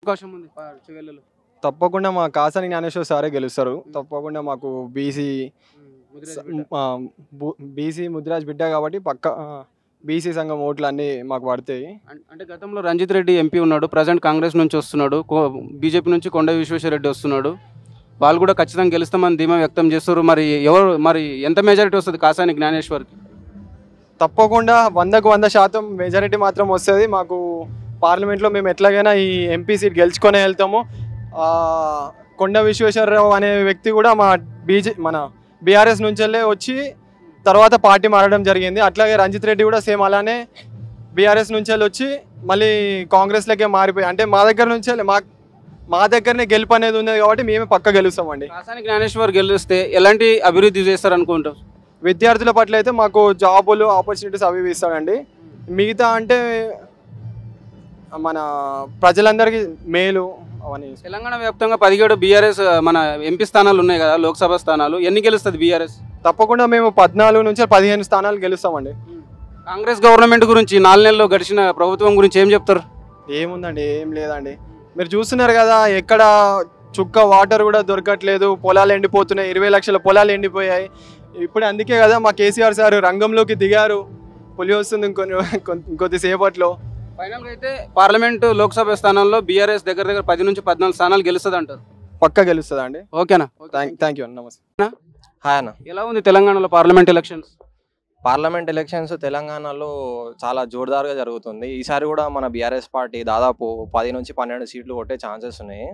అవకాశం ఉంది చెవెళ్ళలో? తప్పకుండా మా కాసాని జ్ఞానేశ్వర్ సారే గెలుస్తారు. తప్పకుండా మాకు బీసీ ముదిరాజ్ బిడ్డ కాబట్టి పక్క బీసీ సంఘం ఓట్లు అన్నీ మాకు పడతాయి. అంటే గతంలో రంజిత్ రెడ్డి ఎంపీ ఉన్నాడు, ప్రజెంట్ కాంగ్రెస్ నుంచి వస్తున్నాడు, బీజేపీ నుంచి కొండ విశ్వేశ్వరరెడ్డి వస్తున్నాడు. వాళ్ళు కూడా ఖచ్చితంగా గెలుస్తామని ధీమా వ్యక్తం చేస్తారు. మరి ఎంత మెజారిటీ వస్తుంది కాసాని జ్ఞానేశ్వర్కి? తప్పకుండా 100% మెజారిటీ మాత్రం వస్తుంది. మాకు పార్లమెంట్లో మేము ఎట్లాగైనా ఈ ఎంపీ సీట్ గెలుచుకొని వెళ్తాము. కొండ విశ్వేశ్వరరావు అనే వ్యక్తి కూడా మన బీఆర్ఎస్ నుంచెల్లే వచ్చి తర్వాత పార్టీ మారడం జరిగింది. అట్లాగే రంజిత్ రెడ్డి కూడా సేమ్ అలానే బీఆర్ఎస్ నుంచి వచ్చి మళ్ళీ కాంగ్రెస్లోకే మారిపోయి, అంటే మా దగ్గరనే గెలుపు అనేది ఉంది కాబట్టి మేమే పక్క గెలుస్తామండి. కాసాని జ్ఞానేశ్వర్ గెలిస్తే ఎలాంటి అభివృద్ధి చేస్తారు అనుకుంటారు? విద్యార్థుల పట్ల అయితే మాకు జాబులు ఆపర్చునిటీస్ అవి ఇస్తాడండి. మిగతా అంటే మన ప్రజలందరికీ మేలు అవన్నీ. తెలంగాణ వ్యాప్తంగా 17 బీఆర్ఎస్ మన ఎంపీ స్థానాలు ఉన్నాయి కదా, లోక్సభ స్థానాలు. ఎన్ని గెలుస్తుంది బీఆర్ఎస్? తప్పకుండా మేము 14 నుంచి 15 స్థానాలు గెలుస్తామండి. కాంగ్రెస్ గవర్నమెంట్ గురించి 4 నెలల్లో గడిచిన ప్రభుత్వం గురించి ఏం చెప్తారు? ఏముందండి, ఏం లేదండి. మీరు చూస్తున్నారు కదా, ఎక్కడ చుక్క వాటర్ కూడా దొరకట్లేదు, పొలాలు ఎండిపోతున్నాయి, 20 లక్షల పొలాలు ఎండిపోయాయి. ఇప్పుడు అందుకే కదా మా కేసీఆర్ సార్ రంగంలోకి దిగారు. పులి వస్తుంది ఇంకొద్దిసేపట్లో. ఫైనల్గా అయితే పార్లమెంటు లోక్సభ స్థానాల్లో బీఆర్ఎస్ దగ్గర 10 నుంచి 14 స్థానాలు గెలుస్తుంది అంటారు. పక్కా గెలుస్తుంది అండి. ఓకేనా? థ్యాంక్ యూ అన్న. నమస్తే. హాయ్ అన్న. ఎలా ఉంది తెలంగాణలో పార్లమెంట్ ఎలక్షన్స్? పార్లమెంట్ ఎలక్షన్స్ తెలంగాణలో చాలా జోరుదారుగా జరుగుతుంది. ఈసారి కూడా మన బీఆర్ఎస్ పార్టీ దాదాపు 10 నుంచి 12 సీట్లు కొట్టే ఛాన్సెస్ ఉన్నాయి.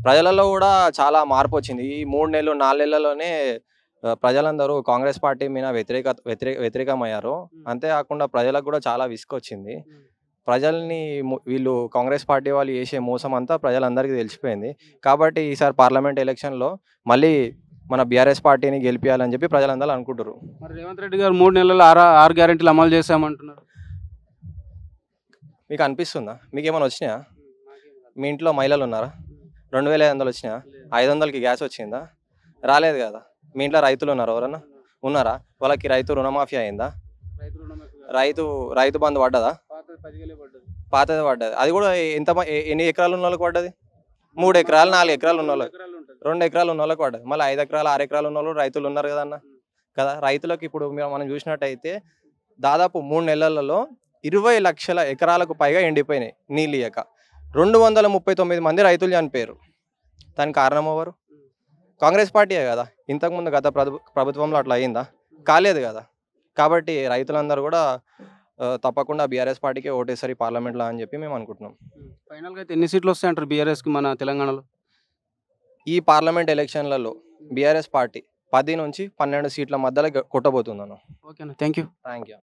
ప్రజలలో కూడా చాలా మార్పు వచ్చింది. ఈ 3 నెలలు 4 నెలల్లోనే ప్రజలందరూ కాంగ్రెస్ పార్టీ మీద వ్యతిరేకమయ్యారు. అంతేకాకుండా ప్రజలకు కూడా చాలా విసుకొచ్చింది. ప్రజల్ని వీళ్ళు కాంగ్రెస్ పార్టీ వాళ్ళు చేసే మోసం అంతా ప్రజలందరికీ తెలిసిపోయింది. కాబట్టి ఈసారి పార్లమెంట్ ఎలక్షన్లో మళ్ళీ మన బీఆర్ఎస్ పార్టీని గెలిపించాలని చెప్పి ప్రజలందరూ అనుకుంటారు. మరి రేవంత్ రెడ్డి గారు 3 నెలలు 6 గ్యారెంటీలు అమలు చేశామంటున్నారు. మీకు అనిపిస్తుందా? మీకు ఏమైనా వచ్చినాయా? మీ ఇంట్లో మహిళలు ఉన్నారా? 2500 వచ్చినాయా? 500కి గ్యాస్ వచ్చిందా? రాలేదు కదా. మీ ఇంట్లో రైతులు ఉన్నారా? ఎవరన్నా ఉన్నారా? వాళ్ళకి రైతు రుణమాఫీ అయిందా? రైతు బంధు పడ్డదా? పాతది పడ్డది. అది కూడా ఎన్ని ఎకరాలు ఉన్న వాళ్ళకి పడ్డది? 3 ఎకరాలు 4 ఎకరాలు ఉన్న వాళ్ళకి, 2 ఎకరాలు ఉన్న వాళ్ళకి పడ్డది. మళ్ళీ 5 ఎకరాలు 6 ఎకరాలు ఉన్న వాళ్ళు రైతులు ఉన్నారు కదన్న. కదా, రైతులకు ఇప్పుడు మనం చూసినట్టయితే దాదాపు 3 నెలలలో 20 లక్షల ఎకరాలకు పైగా ఎండిపోయినాయి నీళ్ళు ఇయ్యక. 239 మంది రైతులు చనిపోయారు. దానికి కారణం ఎవరు? కాంగ్రెస్ పార్టీయే కదా. ఇంతకుముందు గత ప్రభుత్వంలో అట్లా అయిందా? కాలేదు కదా. కాబట్టి రైతులందరూ కూడా తప్పకుండా బీఆర్ఎస్ పార్టీకే ఓటేసరి పార్లమెంట్లో అని చెప్పి మేము అనుకుంటున్నాం. ఫైనల్గా అయితే ఎన్ని సీట్లు వస్తాయంటారు బీఆర్ఎస్కి మన తెలంగాణలో? ఈ పార్లమెంట్ ఎలక్షన్లలో బీఆర్ఎస్ పార్టీ 10 నుంచి 12 సీట్ల మధ్యలో కొట్టబోతుందన్న. ఓకేనా? Thank you.